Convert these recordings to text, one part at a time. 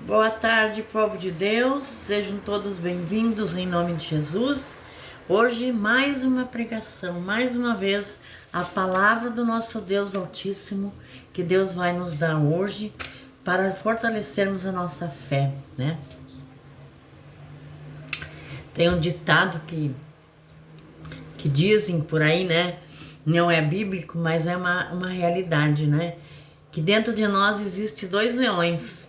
Boa tarde, povo de Deus, sejam todos bem-vindos em nome de Jesus. Hoje, mais uma pregação, mais uma vez, a palavra do nosso Deus Altíssimo, que Deus vai nos dar hoje para fortalecermos a nossa fé, né? Tem um ditado que dizem por aí, né? Não é bíblico, mas é uma realidade, né? Que dentro de nós existe dois leões.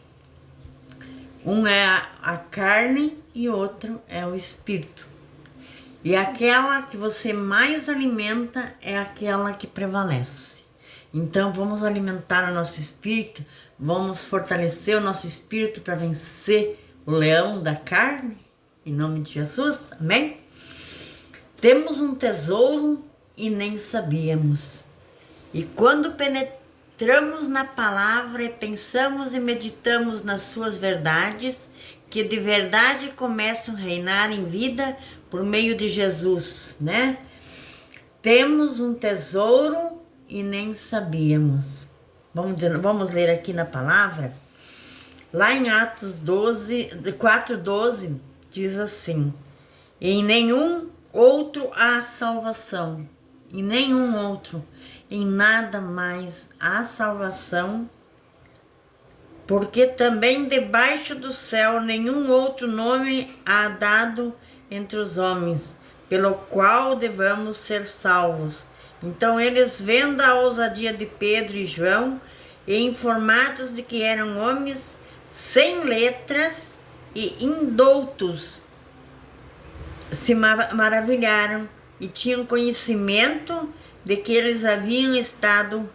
Um é a carne e outro é o espírito. E aquela que você mais alimenta é aquela que prevalece. Então vamos alimentar o nosso espírito, vamos fortalecer o nosso espírito para vencer o leão da carne, em nome de Jesus, amém? Temos um tesouro e nem sabíamos. E quando penetramos na palavra e pensamos e meditamos nas suas verdades, que de verdade começam a reinar em vida por meio de Jesus, né? Temos um tesouro e nem sabíamos. Vamos ler aqui na palavra. Lá em Atos 4:12, diz assim: em nenhum outro há salvação, em nenhum outro, em nada mais há salvação, porque também debaixo do céu nenhum outro nome há dado entre os homens, pelo qual devamos ser salvos. Então eles, vendo a ousadia de Pedro e João, e informados de que eram homens sem letras e indoutos, se maravilharam e tinham conhecimento de que eles haviam estado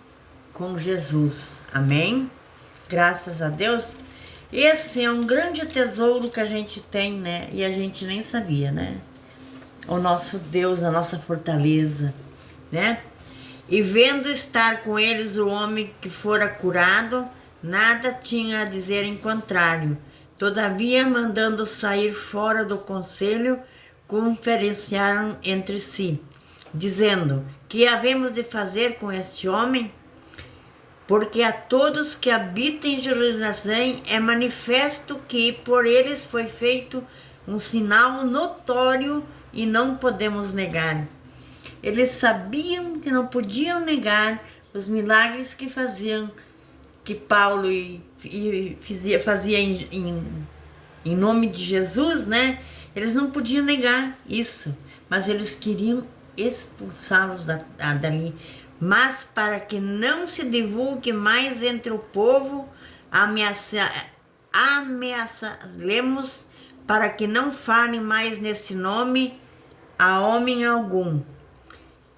com Jesus. Amém? Graças a Deus. Esse é um grande tesouro que a gente tem, né? E a gente nem sabia, né? O nosso Deus, a nossa fortaleza, né? E vendo estar com eles o homem que fora curado, nada tinha a dizer em contrário. Todavia, mandando sair fora do conselho, conferenciaram entre si, dizendo: que havemos de fazer com este homem? Porque a todos que habitam em Jerusalém é manifesto que por eles foi feito um sinal notório e não podemos negar. Eles sabiam que não podiam negar os milagres que faziam, que Paulo fazia em nome de Jesus, né? Eles não podiam negar isso, mas eles queriam expulsá-los dali. Mas para que não se divulgue mais entre o povo, ameaçaremos para que não falem mais nesse nome a homem algum.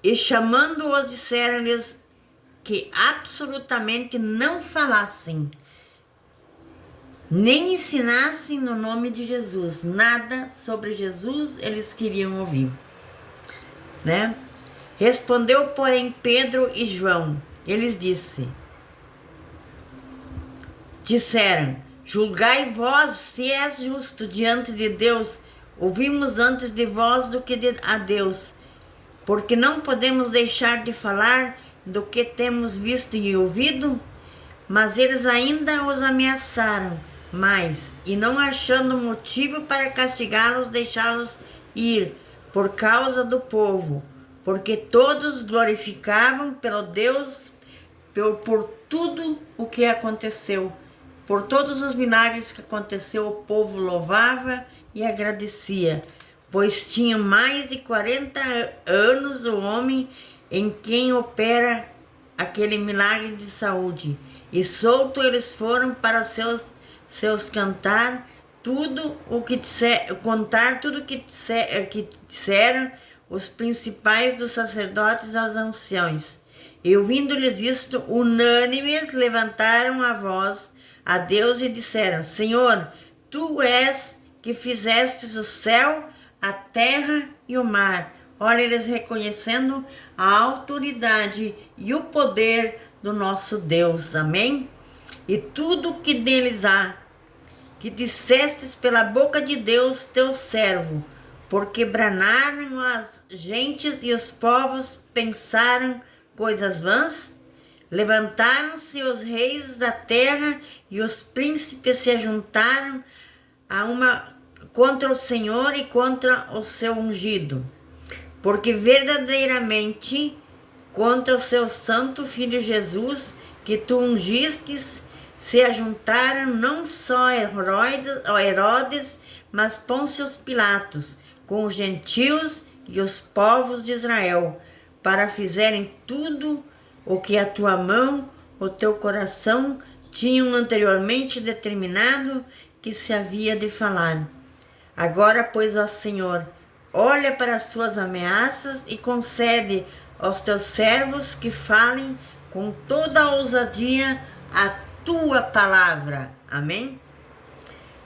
E chamando-os, disseram-lhes que absolutamente não falassem, nem ensinassem no nome de Jesus. Nada sobre Jesus eles queriam ouvir, né? Respondeu, porém, Pedro e João. Eles disseram: julgai vós se és justo diante de Deus. Ouvimos antes de vós do que a Deus, porque não podemos deixar de falar do que temos visto e ouvido. Mas eles ainda os ameaçaram mais, e não achando motivo para castigá-los, deixá-los ir por causa do povo, porque todos glorificavam pelo Deus por tudo o que aconteceu. Por todos os milagres que aconteceu, o povo louvava e agradecia, pois tinha mais de 40 anos o homem em quem opera aquele milagre de saúde. E solto eles foram para seus contar tudo o que disseram os principais dos sacerdotes aos anciões. E ouvindo-lhes isto, unânimes levantaram a voz a Deus e disseram: Senhor, tu és que fizestes o céu, a terra e o mar. Olha, eles reconhecendo a autoridade e o poder do nosso Deus, amém? E tudo que deles há, que dissestes pela boca de Deus, teu servo, porque branaram as gentes e os povos pensaram coisas vãs, Levantaram-se os reis da terra e os príncipes se juntaram contra o Senhor e contra o seu ungido, porque verdadeiramente contra o seu santo Filho Jesus, que tu ungistes, se ajuntaram não só Herodes, mas Pôncio Pilatos, com os gentios e os povos de Israel, para fizerem tudo o que a tua mão, o teu coração, tinham anteriormente determinado que se havia de falar. Agora, pois, ó Senhor, olha para as suas ameaças e concede aos teus servos que falem com toda a ousadia a tua palavra. Amém?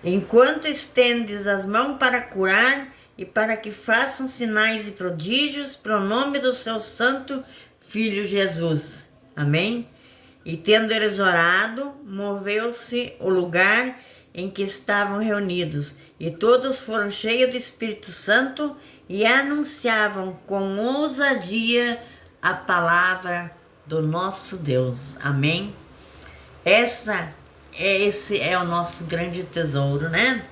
Enquanto estendes as mãos para curar e para que façam sinais e prodígios pelo nome do seu santo Filho Jesus. Amém? E tendo eles orado, moveu-se o lugar em que estavam reunidos, e todos foram cheios do Espírito Santo e anunciavam com ousadia a palavra do nosso Deus. Amém? Esse é o nosso grande tesouro, né?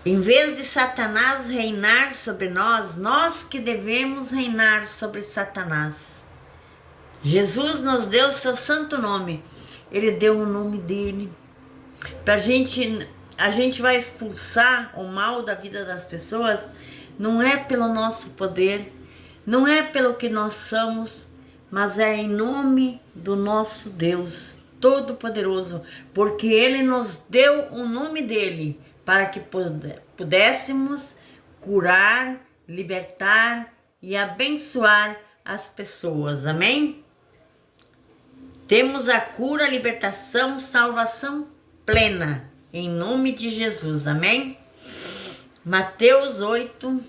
Em vez de Satanás reinar sobre nós, nós que devemos reinar sobre Satanás. Jesus nos deu o seu santo nome. Ele deu o nome dele. A gente vai expulsar o mal da vida das pessoas, não é pelo nosso poder, não é pelo que nós somos, mas é em nome do nosso Deus Todo-Poderoso, porque Ele nos deu o nome dele, para que pudéssemos curar, libertar e abençoar as pessoas. Amém? Temos a cura, libertação, salvação plena, em nome de Jesus. Amém? Mateus 8.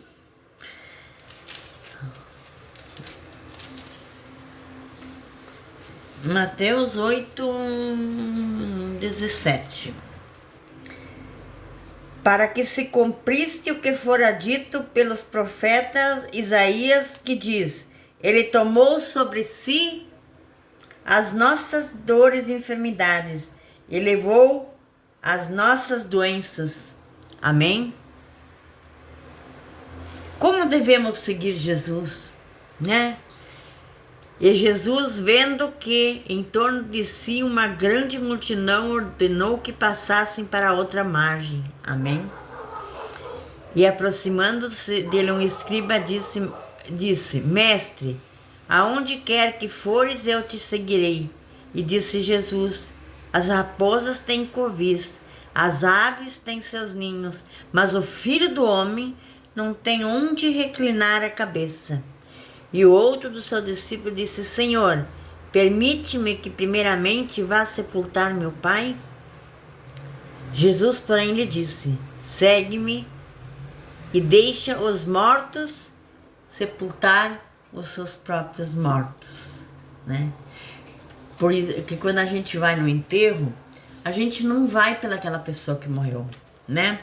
Mateus 8, 17. Para que se cumprisse o que fora dito pelos profetas Isaías, que diz: Ele tomou sobre si as nossas dores e enfermidades, e levou as nossas doenças. Amém? Como devemos seguir Jesus, né? E Jesus, vendo que em torno de si uma grande multidão, ordenou que passassem para a outra margem. Amém? E aproximando-se dele um escriba, disse: Mestre, aonde quer que fores, eu te seguirei. E disse Jesus: As raposas têm covis, as aves têm seus ninhos, mas o Filho do Homem não tem onde reclinar a cabeça. E o outro do seu discípulo disse: Senhor, permite-me que primeiramente vá sepultar meu pai? Jesus, porém, lhe disse: Segue-me e deixa os mortos sepultar os seus próprios mortos, né? Porque quando a gente vai no enterro, a gente não vai pelaquela pessoa que morreu, né?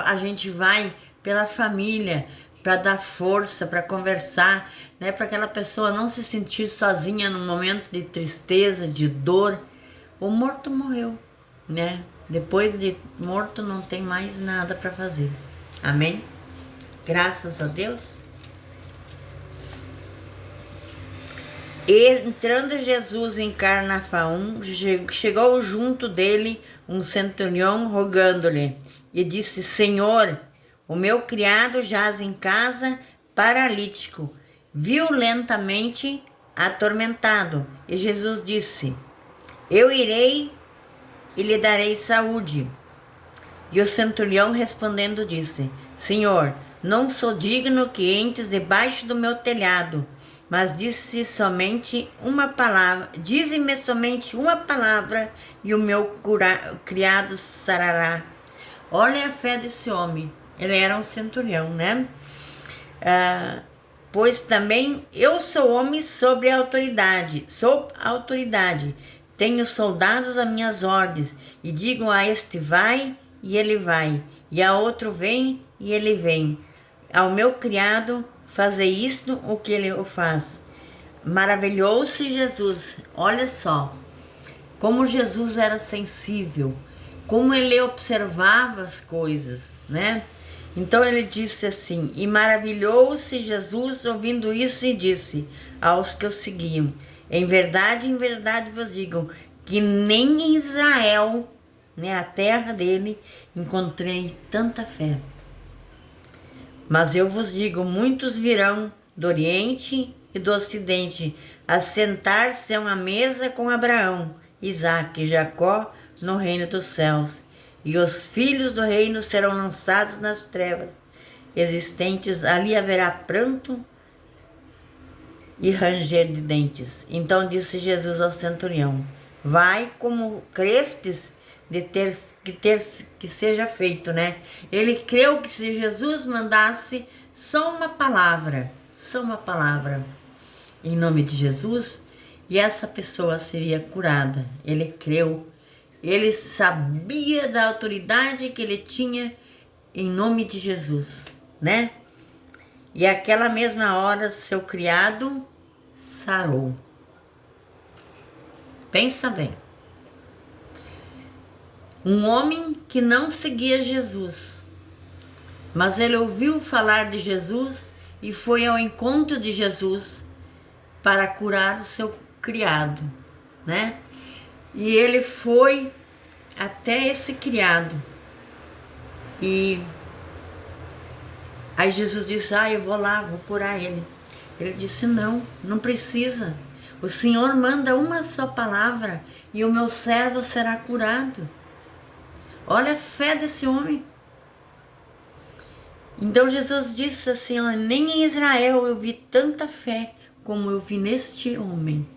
A gente vai pela família, para dar força, para conversar, né? Para aquela pessoa não se sentir sozinha num momento de tristeza, de dor. O morto morreu, né? Depois de morto não tem mais nada para fazer. Amém? Graças a Deus. E entrando Jesus em Cafarnaum, chegou junto dele um centurião rogando-lhe e disse: Senhor, o meu criado jaz em casa, paralítico, violentamente atormentado. E Jesus disse: Eu irei e lhe darei saúde. E o centurião respondendo disse: Senhor, não sou digno que entres debaixo do meu telhado, mas dize-me somente uma palavra, e o meu criado sarará. Olha a fé desse homem. Ele era um centurião, né? Pois também eu sou homem sob autoridade. Tenho soldados a minhas ordens, e digo a este vai, e ele vai, e a outro vem, e ele vem. Ao meu criado, fazei isto, o que ele o faz. maravilhou-se Jesus. Olha só, como Jesus era sensível, como ele observava as coisas, né? Então ele disse assim, e maravilhou-se Jesus ouvindo isso e disse aos que o seguiam, em verdade vos digo, que nem em Israel, né, a terra dele, encontrei tanta fé. Mas eu vos digo, muitos virão do Oriente e do Ocidente a sentar-se a uma mesa com Abraão, Isaque e Jacó no reino dos céus. E os filhos do reino serão lançados nas trevas existentes. Ali haverá pranto e ranger de dentes. Então disse Jesus ao centurião, vai como crestes que seja feito, né? Ele creu que se Jesus mandasse só uma palavra, em nome de Jesus, e essa pessoa seria curada. Ele creu, ele sabia da autoridade que ele tinha em nome de Jesus, né? E aquela mesma hora seu criado sarou. Pensa bem. Um homem que não seguia Jesus, mas ele ouviu falar de Jesus e foi ao encontro de Jesus para curar o seu criado, né? E ele foi até esse criado. E aí Jesus disse, eu vou lá, vou curar ele. Ele disse, não precisa. O Senhor manda uma só palavra e o meu servo será curado. Olha a fé desse homem. Então Jesus disse assim, nem em Israel eu vi tanta fé como eu vi neste homem.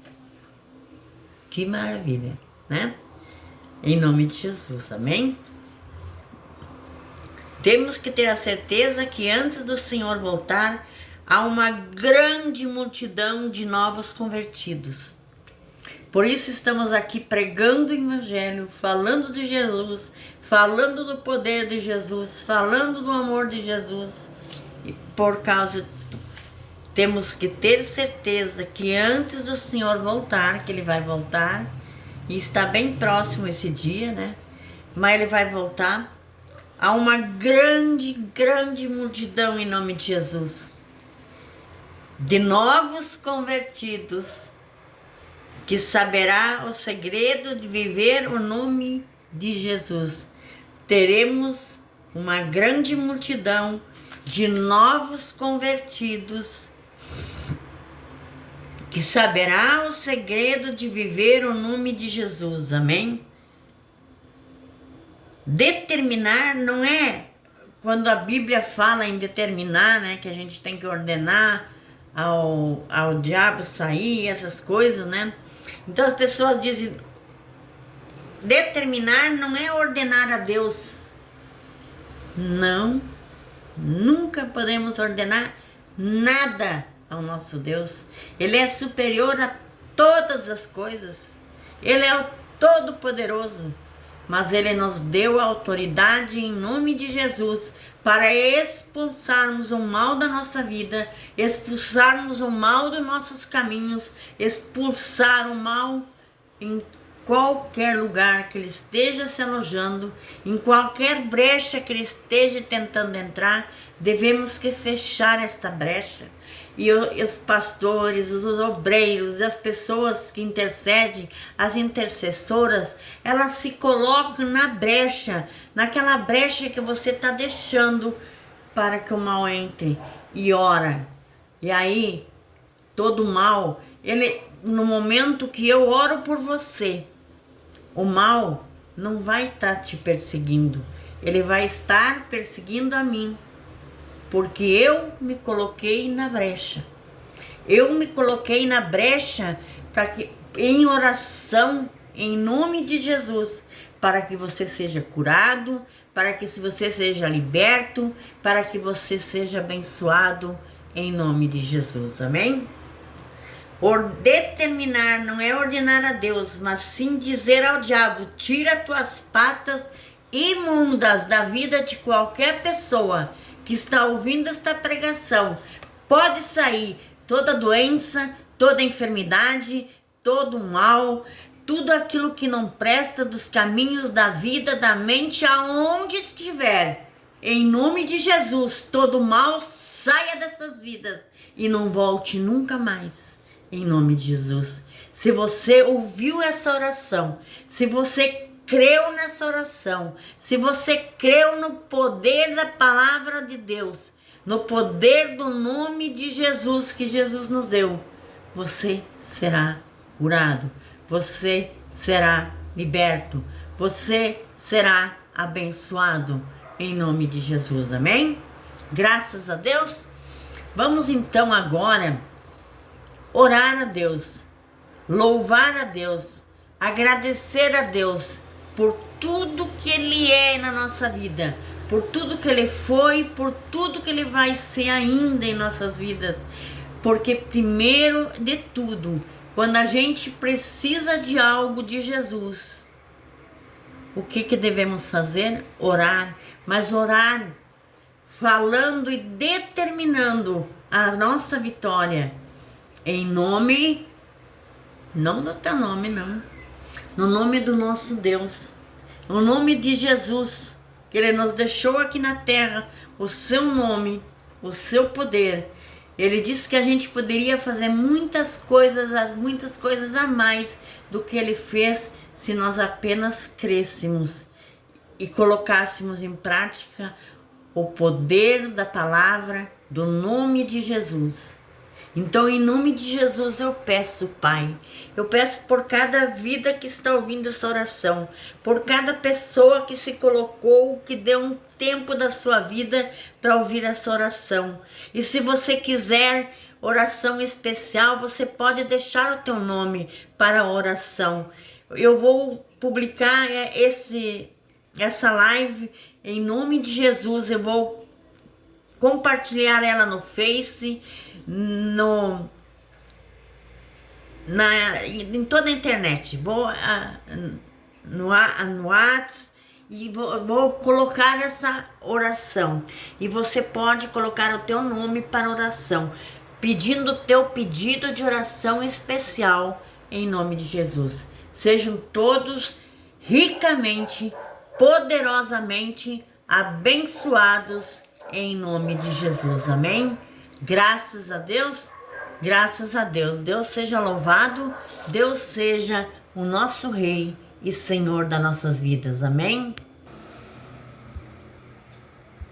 Que maravilha, né? Em nome de Jesus, amém? Temos que ter a certeza que antes do Senhor voltar, há uma grande multidão de novos convertidos. Por isso estamos aqui pregando o Evangelho, falando de Jesus, falando do poder de Jesus, falando do amor de Jesus. E por causa, temos que ter certeza que antes do Senhor voltar, que Ele vai voltar, e está bem próximo esse dia, né? Mas Ele vai voltar, há uma grande multidão em nome de Jesus, de novos convertidos, que saberá o segredo de viver o nome de Jesus. Teremos uma grande multidão de novos convertidos que saberá o segredo de viver o nome de Jesus, amém? Determinar não é quando a Bíblia fala em determinar, né, que a gente tem que ordenar ao diabo sair, essas coisas, né? Então as pessoas dizem, determinar não é ordenar a Deus. Não, nunca podemos ordenar nada ao nosso Deus. Ele é superior a todas as coisas. Ele é o Todo-Poderoso. Mas Ele nos deu a autoridade em nome de Jesus para expulsarmos o mal da nossa vida, expulsarmos o mal dos nossos caminhos, expulsar o mal em qualquer lugar que ele esteja se alojando, em qualquer brecha que ele esteja tentando entrar. Devemos que fechar esta brecha. E os pastores, os obreiros, as pessoas que intercedem, as intercessoras, elas se colocam na brecha, naquela brecha que você está deixando para que o mal entre, e ora. E aí, todo mal, no momento que eu oro por você, o mal não vai estar te perseguindo, ele vai estar perseguindo a mim. Porque eu me coloquei na brecha. Eu me coloquei na brecha para que, em oração, em nome de Jesus, para que você seja curado, para que você seja liberto, para que você seja abençoado, em nome de Jesus. Amém? Determinar não é ordenar a Deus, mas sim dizer ao diabo, tira tuas patas imundas da vida de qualquer pessoa que está ouvindo esta pregação. Pode sair toda doença, toda enfermidade, todo mal, tudo aquilo que não presta dos caminhos da vida, da mente, aonde estiver. Em nome de Jesus, todo mal saia dessas vidas e não volte nunca mais. Em nome de Jesus. Se você ouviu essa oração, se você creu nessa oração, se você creu no poder da palavra de Deus, no poder do nome de Jesus que Jesus nos deu, você será curado, você será liberto, você será abençoado em nome de Jesus, amém? Graças a Deus. Vamos então agora orar a Deus, louvar a Deus, agradecer a Deus por tudo que Ele é na nossa vida, por tudo que Ele foi, por tudo que Ele vai ser ainda em nossas vidas. Porque primeiro de tudo, quando a gente precisa de algo de Jesus, o que devemos fazer? Orar, mas orar falando e determinando a nossa vitória em nome, não do teu nome, não, no nome do nosso Deus, no nome de Jesus, que Ele nos deixou aqui na terra, o seu nome, o seu poder. Ele disse que a gente poderia fazer muitas coisas a mais do que Ele fez se nós apenas crêssemos e colocássemos em prática o poder da palavra do nome de Jesus. Então, em nome de Jesus, eu peço, Pai, eu peço por cada vida que está ouvindo essa oração, por cada pessoa que se colocou, que deu um tempo da sua vida para ouvir essa oração. E se você quiser oração especial, você pode deixar o teu nome para a oração. Eu vou publicar essa live em nome de Jesus, eu vou compartilhar ela no Face, em toda a internet, vou no WhatsApp e vou colocar essa oração. E você pode colocar o teu nome para oração, pedindo o teu pedido de oração especial em nome de Jesus. Sejam todos ricamente, poderosamente abençoados em nome de Jesus, amém? Graças a Deus, graças a Deus. Deus seja louvado, Deus seja o nosso Rei e Senhor das nossas vidas, amém?